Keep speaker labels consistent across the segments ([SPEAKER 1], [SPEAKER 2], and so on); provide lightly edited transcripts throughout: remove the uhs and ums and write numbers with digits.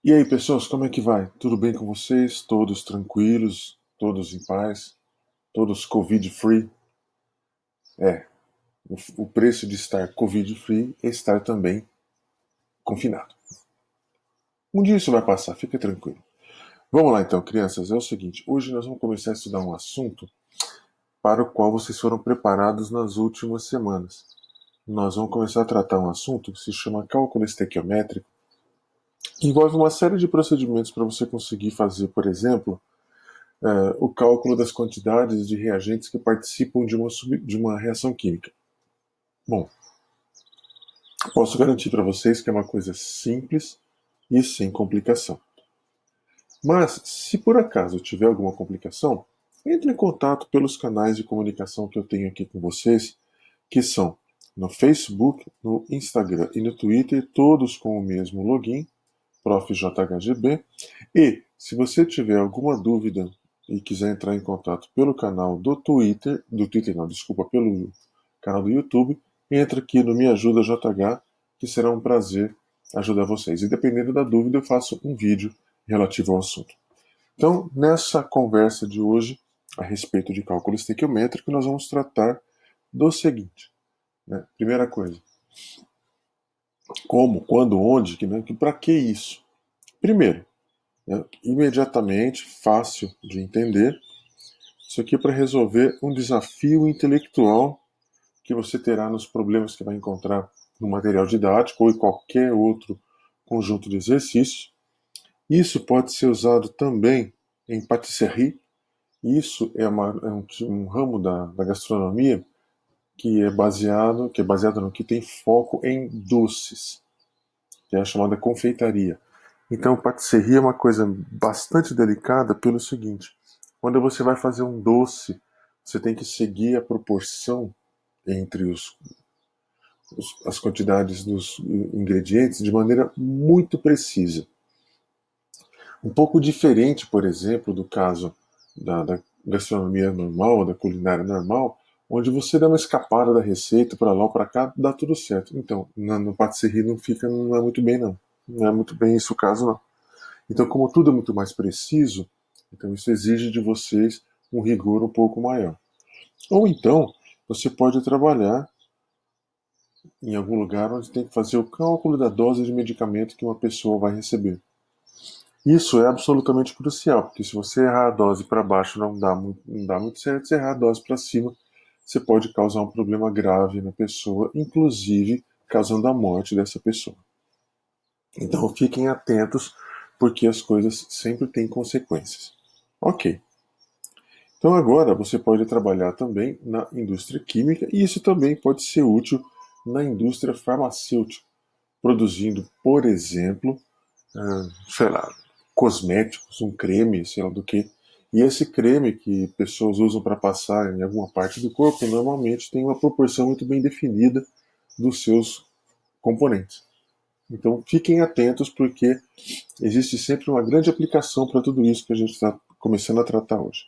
[SPEAKER 1] E aí, pessoas, como é que vai? Tudo bem com vocês? Todos tranquilos? Todos em paz? Todos Covid-free? É, o preço de estar Covid-free é estar também confinado. Um dia isso vai passar, fica tranquilo. Vamos lá então, crianças. É o seguinte, hoje nós vamos começar a estudar um assunto para o qual vocês foram preparados nas últimas semanas. Nós vamos começar a tratar um assunto que se chama cálculo estequiométrico. Envolve uma série de procedimentos para você conseguir fazer, por exemplo, o cálculo das quantidades de reagentes que participam de uma reação química. Bom, posso garantir para vocês que é uma coisa simples e sem complicação. Mas, se por acaso tiver alguma complicação, entre em contato pelos canais de comunicação que eu tenho aqui com vocês, que são no Facebook, no Instagram e no Twitter, todos com o mesmo login, profjhgb. E, se você tiver alguma dúvida e quiser entrar em contato pelo canal pelo canal do YouTube, entra aqui no Me Ajuda JH, que será um prazer ajudar vocês. E dependendo da dúvida, eu faço um vídeo relativo ao assunto. Então, nessa conversa de hoje, a respeito de cálculo estequiométrico, nós vamos tratar do seguinte. Né? Primeira coisa, como, quando, onde, para que isso? Primeiro, imediatamente, fácil de entender, isso aqui é para resolver um desafio intelectual que você terá nos problemas que vai encontrar no material didático ou em qualquer outro conjunto de exercícios. Isso pode ser usado também em patisserie. Isso é um ramo da gastronomia que é baseado no que tem foco em doces, que é a chamada confeitaria. Então, patisserie é uma coisa bastante delicada pelo seguinte: quando você vai fazer um doce, você tem que seguir a proporção entre as quantidades dos ingredientes de maneira muito precisa. Um pouco diferente, por exemplo, do caso da gastronomia normal, da culinária normal, onde você dá uma escapada da receita para lá ou para cá, dá tudo certo. Então, no patisserie não é muito bem não. Não é muito bem isso o caso não. Então, como tudo é muito mais preciso, então isso exige de vocês um rigor um pouco maior. Ou então, você pode trabalhar em algum lugar onde tem que fazer o cálculo da dose de medicamento que uma pessoa vai receber. Isso é absolutamente crucial, porque se você errar a dose para baixo não dá muito certo, se errar a dose para cima, você pode causar um problema grave na pessoa, inclusive causando a morte dessa pessoa. Então fiquem atentos, porque as coisas sempre têm consequências. Ok. Então agora você pode trabalhar também na indústria química, e isso também pode ser útil na indústria farmacêutica, produzindo, por exemplo, sei lá, cosméticos, um creme, sei lá do que. E esse creme que pessoas usam para passar em alguma parte do corpo, normalmente tem uma proporção muito bem definida dos seus componentes. Então fiquem atentos, porque existe sempre uma grande aplicação para tudo isso que a gente está começando a tratar hoje.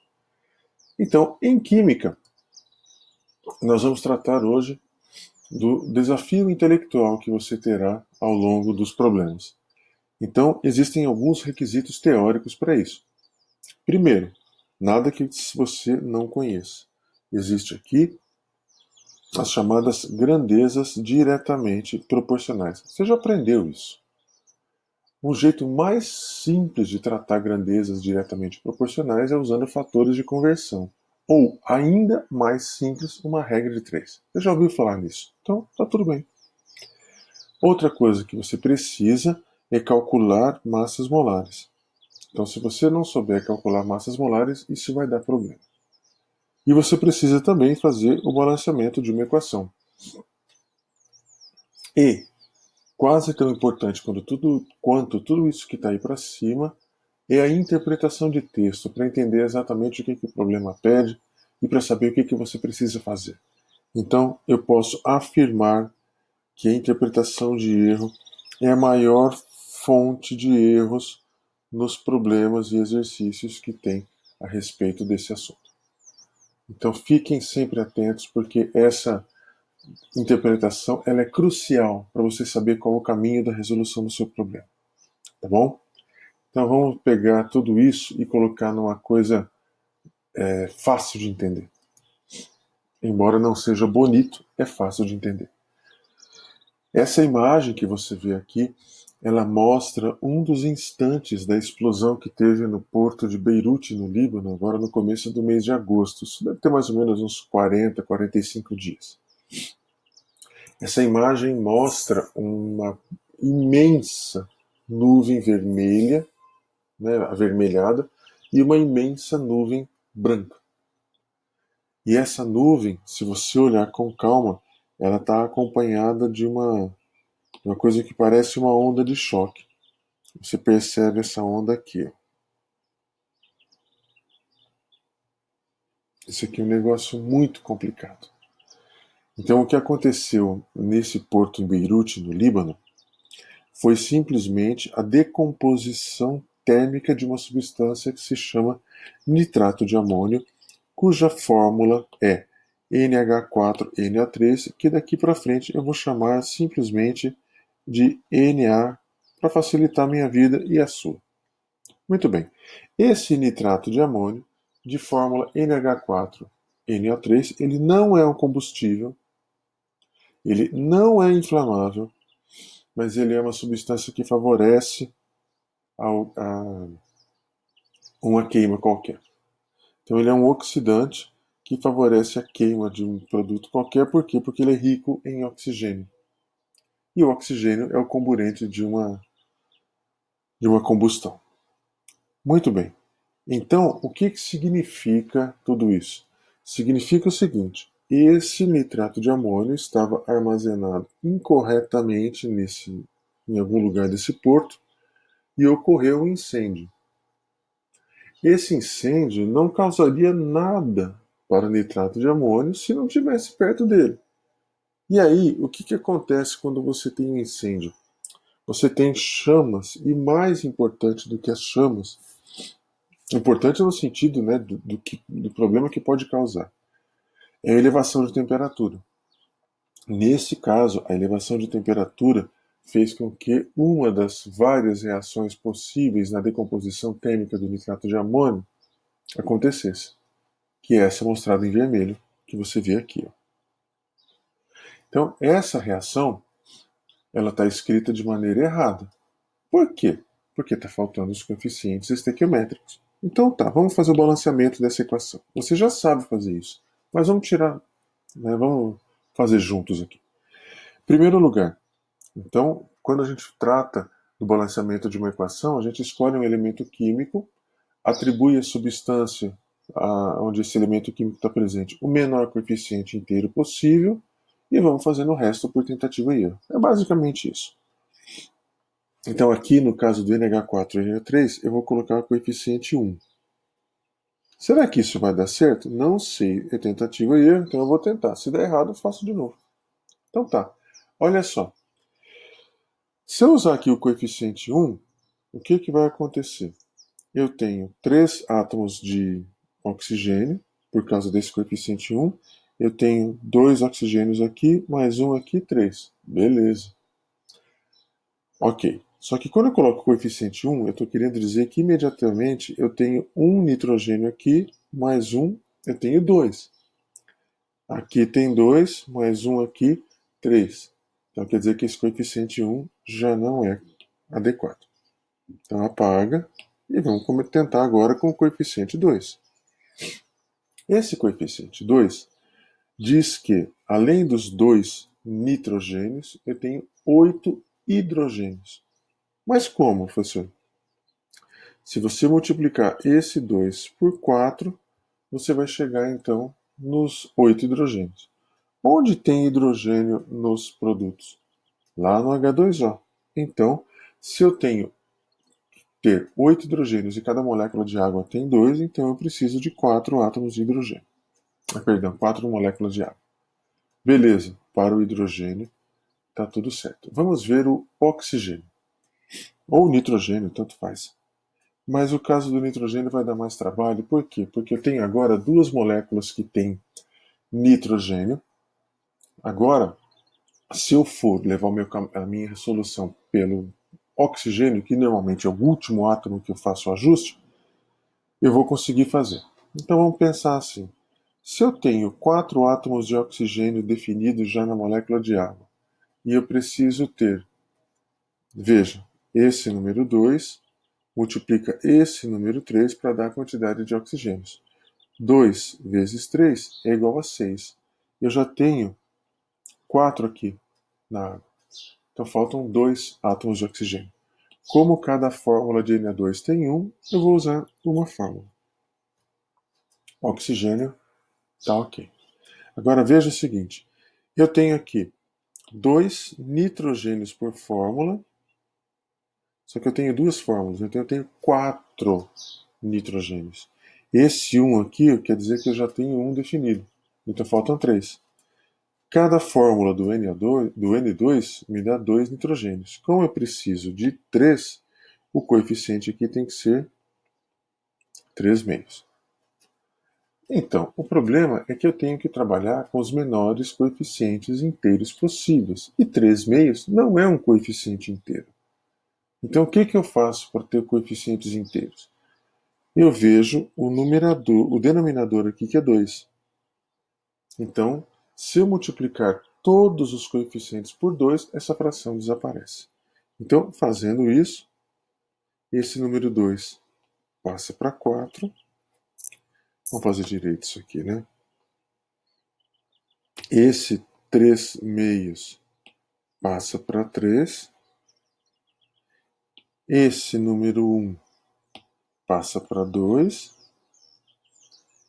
[SPEAKER 1] Então, em química, nós vamos tratar hoje do desafio intelectual que você terá ao longo dos problemas. Então, existem alguns requisitos teóricos para isso. Primeiro, nada que você não conheça. Existe aqui as chamadas grandezas diretamente proporcionais. Você já aprendeu isso. Um jeito mais simples de tratar grandezas diretamente proporcionais é usando fatores de conversão. Ou, ainda mais simples, uma regra de 3. Você já ouviu falar nisso? Então, está tudo bem. Outra coisa que você precisa é calcular massas molares. Então, se você não souber calcular massas molares, isso vai dar problema. E você precisa também fazer o balanceamento de uma equação. E, quase tão importante quanto tudo isso que está aí para cima, é a interpretação de texto, para entender exatamente o que o problema pede e para saber o que você precisa fazer. Então, eu posso afirmar que a interpretação de erro é a maior fonte de erros nos problemas e exercícios que tem a respeito desse assunto. Então fiquem sempre atentos, porque essa interpretação ela é crucial para você saber qual é o caminho da resolução do seu problema. Tá bom? Então vamos pegar tudo isso e colocar numa coisa fácil de entender. Embora não seja bonito, é fácil de entender. Essa imagem que você vê aqui, ela mostra um dos instantes da explosão que teve no porto de Beirute, no Líbano, agora no começo do mês de agosto. Isso deve ter mais ou menos uns 40, 45 dias. Essa imagem mostra uma imensa nuvem vermelha, né, avermelhada, e uma imensa nuvem branca. E essa nuvem, se você olhar com calma, ela está acompanhada de uma coisa que parece uma onda de choque. Você percebe essa onda aqui. Isso aqui é um negócio muito complicado. Então, o que aconteceu nesse porto em Beirute, no Líbano, foi simplesmente a decomposição térmica de uma substância que se chama nitrato de amônio, cuja fórmula é NH4NO3, que daqui para frente eu vou chamar simplesmente de Na para facilitar a minha vida e a sua. Muito bem. Esse nitrato de amônio, de fórmula NH4NO3, ele não é um combustível, ele não é inflamável, mas ele é uma substância que favorece a uma queima qualquer. Então ele é um oxidante que favorece a queima de um produto qualquer. Por quê? Porque ele é rico em oxigênio. E o oxigênio é o comburente de uma combustão. Muito bem. Então, o que significa tudo isso? Significa o seguinte: esse nitrato de amônio estava armazenado incorretamente em algum lugar desse porto e ocorreu um incêndio. Esse incêndio não causaria nada para o nitrato de amônio se não estivesse perto dele. E aí, o que acontece quando você tem um incêndio? Você tem chamas, e mais importante do que as chamas, importante no sentido, né, do problema que pode causar, é a elevação de temperatura. Nesse caso, a elevação de temperatura fez com que uma das várias reações possíveis na decomposição térmica do nitrato de amônio acontecesse, que é essa mostrada em vermelho que você vê aqui. Ó. Então, essa reação ela está escrita de maneira errada. Por quê? Porque está faltando os coeficientes estequiométricos. Então tá, vamos fazer o balanceamento dessa equação. Você já sabe fazer isso, mas vamos tirar, né, vamos fazer juntos aqui. Primeiro lugar, então, quando a gente trata do balanceamento de uma equação, a gente escolhe um elemento químico, atribui a substância onde esse elemento químico está presente o menor coeficiente inteiro possível e vamos fazendo o resto por tentativa e erro. É basicamente isso. Então aqui no caso do NH4 e NH3 eu vou colocar o coeficiente 1. Será que isso vai dar certo? Não sei, é tentativa e erro, então eu vou tentar. Se der errado eu faço de novo. Então tá, olha só. Se eu usar aqui o coeficiente 1, o que vai acontecer? Eu tenho 3 átomos de oxigênio, por causa desse coeficiente 1. Eu tenho 2 oxigênios aqui, mais um aqui, 3. Beleza. Ok. Só que quando eu coloco o coeficiente 1, eu estou querendo dizer que imediatamente eu tenho um nitrogênio aqui, mais um, eu tenho 2. Aqui tem 2, mais um aqui, 3. Então quer dizer que esse coeficiente 1 já não é adequado. Então apaga e vamos tentar agora com o coeficiente 2. Esse coeficiente 2 diz que, além dos 2 nitrogênios, eu tenho 8 hidrogênios. Mas como, professor? Se você multiplicar esse 2 por 4, você vai chegar então nos 8 hidrogênios. Onde tem hidrogênio nos produtos? Lá no H2O. Então, se eu tenho ter 8 hidrogênios e cada molécula de água tem 2, então eu preciso de 4 átomos de hidrogênio. Perdão, 4 moléculas de água. Beleza, para o hidrogênio está tudo certo. Vamos ver o oxigênio. Ou nitrogênio, tanto faz. Mas o caso do nitrogênio vai dar mais trabalho. Por quê? Porque eu tenho agora duas moléculas que têm nitrogênio. Agora, se eu for levar a minha resolução pelo oxigênio, que normalmente é o último átomo que eu faço o ajuste, eu vou conseguir fazer. Então vamos pensar assim. Se eu tenho 4 átomos de oxigênio definidos já na molécula de água, e eu preciso ter, veja, esse número 2 multiplica esse número 3 para dar a quantidade de oxigênios. 2 vezes 3 é igual a 6. Eu já tenho 4 aqui na água. Então faltam 2 átomos de oxigênio. Como cada fórmula de Na2 tem 1, eu vou usar uma fórmula. Oxigênio está ok. Agora veja o seguinte. Eu tenho aqui 2 nitrogênios por fórmula, só que eu tenho 2 fórmulas, então eu tenho 4 nitrogênios. Esse 1 aqui quer dizer que eu já tenho 1 definido, então faltam 3. Cada fórmula do N2 me dá 2 nitrogênios. Como eu preciso de 3, o coeficiente aqui tem que ser 3 meios. Então, o problema é que eu tenho que trabalhar com os menores coeficientes inteiros possíveis. E 3 meios não é um coeficiente inteiro. Então, o que eu faço para ter coeficientes inteiros? Eu vejo o numerador, o denominador aqui, que é 2. Então, se eu multiplicar todos os coeficientes por 2, essa fração desaparece. Então, fazendo isso, esse número 2 passa para 4. Vamos fazer direito isso aqui, né? Esse 3 meios passa para 3. Esse número 1 passa para 2.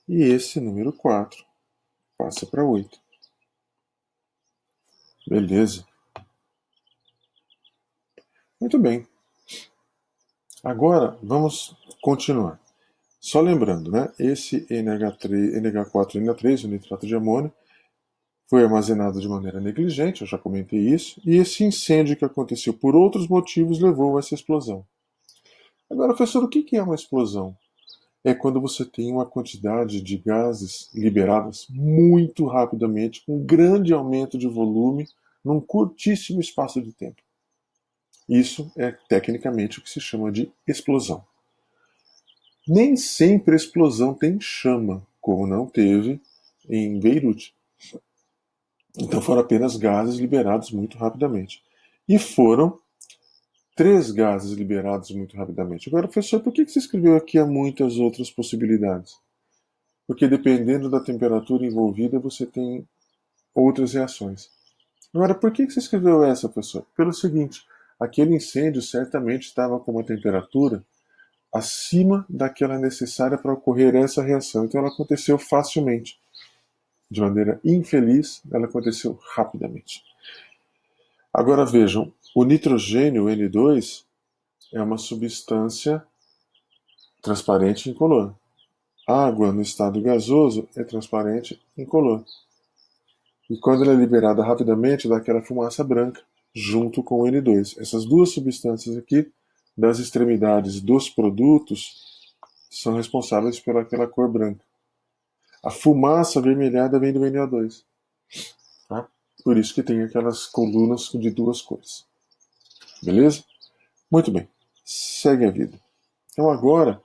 [SPEAKER 1] E esse número 4 passa para 8. Beleza. Muito bem. Agora, vamos continuar. Só lembrando, né? Esse NH4NO3, o nitrato de amônio, foi armazenado de maneira negligente, eu já comentei isso, e esse incêndio que aconteceu por outros motivos levou a essa explosão. Agora, professor, o que é uma explosão? É quando você tem uma quantidade de gases liberadas muito rapidamente, com um grande aumento de volume, num curtíssimo espaço de tempo. Isso é tecnicamente o que se chama de explosão. Nem sempre a explosão tem chama, como não teve em Beirute. Então foram apenas gases liberados muito rapidamente. E foram 3 gases liberados muito rapidamente. Agora, professor, por que você escreveu aqui há muitas outras possibilidades? Porque dependendo da temperatura envolvida, você tem outras reações. Agora, por que você escreveu essa, professor? Pelo seguinte, aquele incêndio certamente estava com uma temperatura acima daquela necessária para ocorrer essa reação. Então ela aconteceu facilmente. De maneira infeliz, ela aconteceu rapidamente. Agora vejam, o nitrogênio, o N2, é uma substância transparente incolor. A água no estado gasoso é transparente incolor. E quando ela é liberada rapidamente, dá aquela fumaça branca, junto com o N2. Essas duas substâncias aqui, das extremidades dos produtos, são responsáveis pelaquela cor branca. A fumaça avermelhada vem do NO2. Tá? Por isso que tem aquelas colunas de 2 cores. Beleza? Muito bem. Segue a vida. Então agora,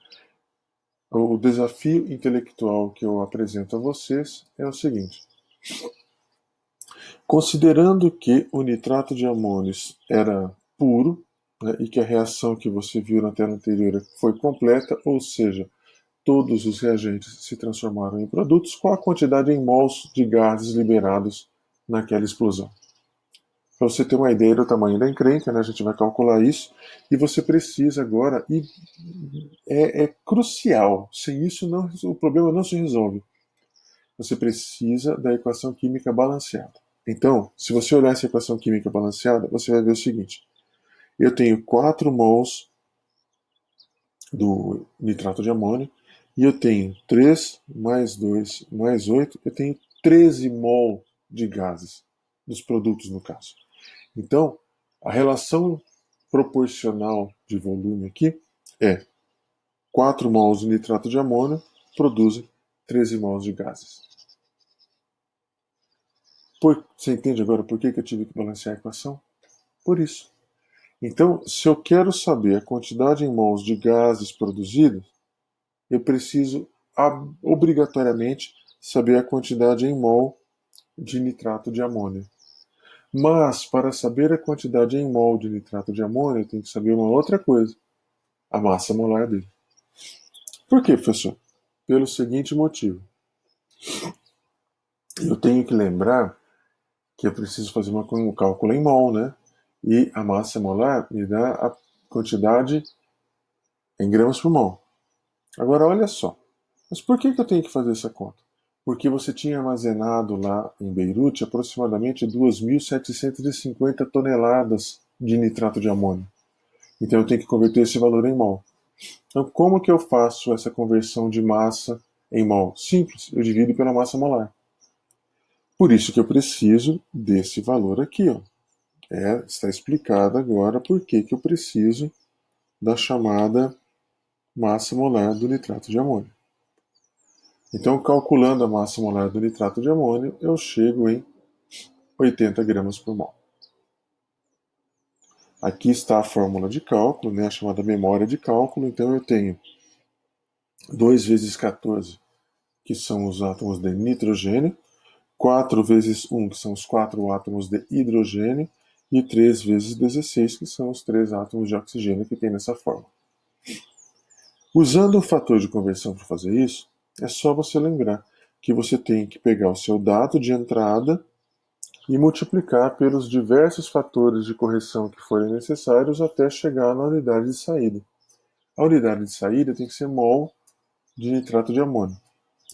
[SPEAKER 1] o desafio intelectual que eu apresento a vocês é o seguinte. Considerando que o nitrato de amônio era puro, né, e que a reação que você viu na tela anterior foi completa, ou seja, todos os reagentes se transformaram em produtos, qual a quantidade em mols de gases liberados naquela explosão? Para você ter uma ideia do tamanho da encrenca, né, a gente vai calcular isso, e você precisa agora, e é crucial, sem isso não, o problema não se resolve. Você precisa da equação química balanceada. Então, se você olhar essa equação química balanceada, você vai ver o seguinte. Eu tenho 4 mols do nitrato de amônio, e eu tenho 3 mais 2 mais 8, eu tenho 13 mol de gases, dos produtos no caso. Então, a relação proporcional de volume aqui é 4 mols de nitrato de amônio produzem 13 mols de gases. Você entende agora por que eu tive que balancear a equação? Por isso. Então, se eu quero saber a quantidade em mols de gases produzidos, eu preciso obrigatoriamente saber a quantidade em mol de nitrato de amônio. Mas, para saber a quantidade em mol de nitrato de amônio, eu tenho que saber uma outra coisa: a massa molar dele. Por quê, professor? Pelo seguinte motivo. Eu tenho que lembrar que eu preciso fazer um cálculo em mol, né? E a massa molar me dá a quantidade em gramas por mol. Agora, olha só. Mas por que eu tenho que fazer essa conta? Porque você tinha armazenado lá em Beirute aproximadamente 2.750 toneladas de nitrato de amônio. Então eu tenho que converter esse valor em mol. Então, como que eu faço essa conversão de massa em mol? Simples, eu divido pela massa molar. Por isso que eu preciso desse valor aqui. Ó. Está explicado agora por que eu preciso da chamada massa molar do nitrato de amônio. Então, calculando a massa molar do nitrato de amônio, eu chego em 80 gramas por mol. Aqui está a fórmula de cálculo, né, a chamada memória de cálculo. Então, eu tenho 2 vezes 14, que são os átomos de nitrogênio, 4 vezes 1, que são os 4 átomos de hidrogênio, e 3 vezes 16, que são os 3 átomos de oxigênio que tem nessa fórmula. Usando o fator de conversão para fazer isso, é só você lembrar que você tem que pegar o seu dado de entrada e multiplicar pelos diversos fatores de correção que forem necessários até chegar na unidade de saída. A unidade de saída tem que ser mol de nitrato de amônio.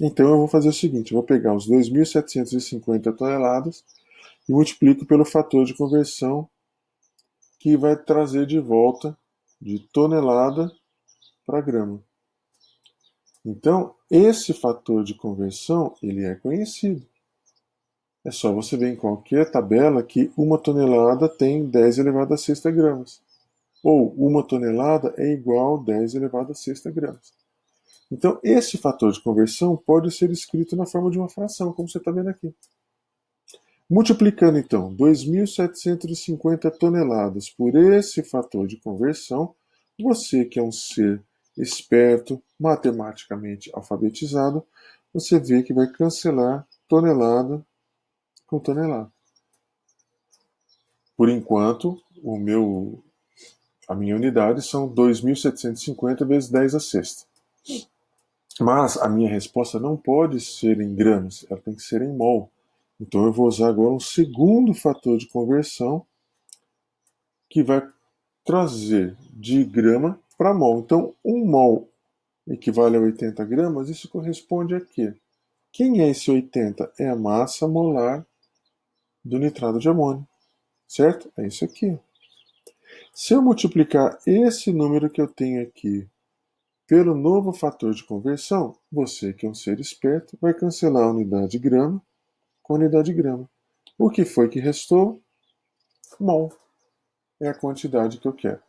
[SPEAKER 1] Então eu vou fazer o seguinte, eu vou pegar os 2.750 toneladas e multiplico pelo fator de conversão que vai trazer de volta de tonelada para grama. Então, esse fator de conversão, ele é conhecido. É só você ver em qualquer tabela que uma tonelada tem 10 elevado a sexta gramas. Ou uma tonelada é igual a 10 elevado a sexta gramas. Então, esse fator de conversão pode ser escrito na forma de uma fração, como você está vendo aqui. Multiplicando, então, 2.750 toneladas por esse fator de conversão, você que é um ser esperto, matematicamente alfabetizado, você vê que vai cancelar tonelada com tonelada. Por enquanto, a minha unidade são 2.750 vezes 10 a sexta. Mas a minha resposta não pode ser em gramas, ela tem que ser em mol. Então eu vou usar agora um segundo fator de conversão que vai trazer de grama para mol. Então, 1 mol equivale a 80 gramas, isso corresponde a quê? Quem é esse 80? É a massa molar do nitrato de amônio, certo? É isso aqui. Se eu multiplicar esse número que eu tenho aqui pelo novo fator de conversão, você que é um ser esperto vai cancelar a unidade grama com a unidade grama. O que foi que restou? Mol. É a quantidade que eu quero.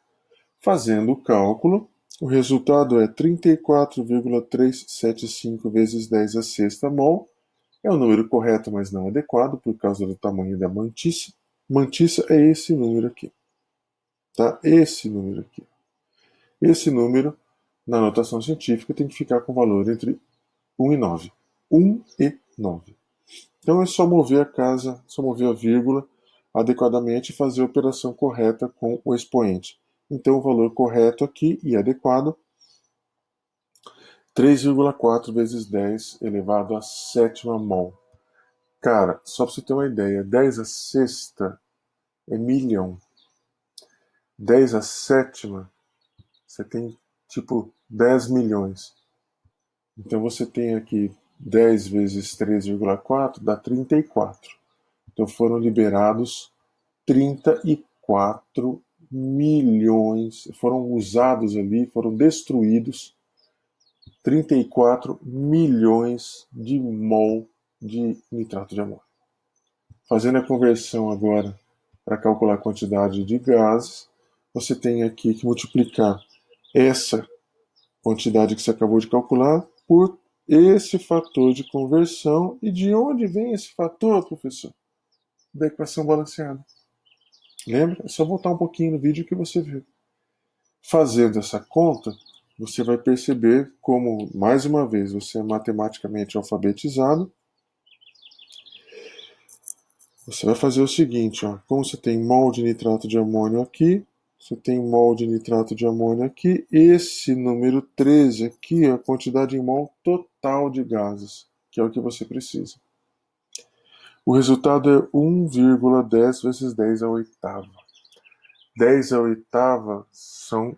[SPEAKER 1] Fazendo o cálculo, o resultado é 34,375 vezes 10 a sexta mol. É o número correto, mas não adequado por causa do tamanho da mantiça. Mantiça é esse número aqui. Tá? Esse número aqui. Esse número, na notação científica, tem que ficar com valor entre 1 e 9. 1 e 9. Então é só mover a casa, só mover a vírgula adequadamente e fazer a operação correta com o expoente. Então o valor correto aqui e adequado, 3,4 vezes 10 elevado à sétima mol. Cara, só para você ter uma ideia, 10 a sexta é milhão. 10 a sétima, você tem tipo 10 milhões. Então você tem aqui 10 vezes 3,4 dá 34. Então foram liberados 34 milhões, foram usados ali, foram destruídos 34 milhões de mol de nitrato de amônio. Fazendo a conversão agora para calcular a quantidade de gases, você tem aqui que multiplicar essa quantidade que você acabou de calcular por esse fator de conversão. E de onde vem esse fator, professor? Da equação balanceada. Lembra? É só voltar um pouquinho no vídeo que você vê. Fazendo essa conta, você vai perceber como, mais uma vez, você é matematicamente alfabetizado. Você vai fazer o seguinte, ó, como você tem mol de nitrato de amônio aqui, você tem mol de nitrato de amônio aqui, esse número 13 aqui é a quantidade em mol total de gases, que é o que você precisa. O resultado é 1,10 vezes 10 à oitava. 10 à oitava são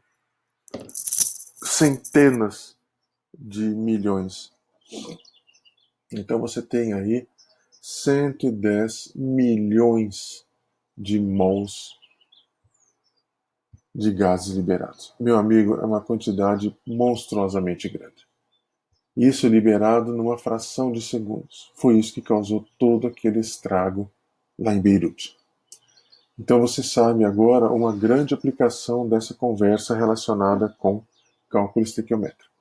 [SPEAKER 1] centenas de milhões. Então você tem aí 110 milhões de mols de gases liberados. Meu amigo, é uma quantidade monstruosamente grande. Isso liberado numa fração de segundos. Foi isso que causou todo aquele estrago lá em Beirute. Então você sabe agora uma grande aplicação dessa conversa relacionada com cálculo estequiométrico.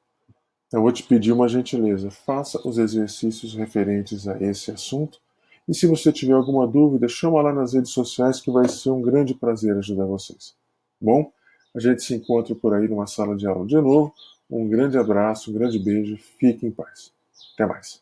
[SPEAKER 1] Eu vou te pedir uma gentileza, faça os exercícios referentes a esse assunto e se você tiver alguma dúvida, chama lá nas redes sociais que vai ser um grande prazer ajudar vocês. Bom, a gente se encontra por aí numa sala de aula de novo. Um grande abraço, um grande beijo, fique em paz. Até mais.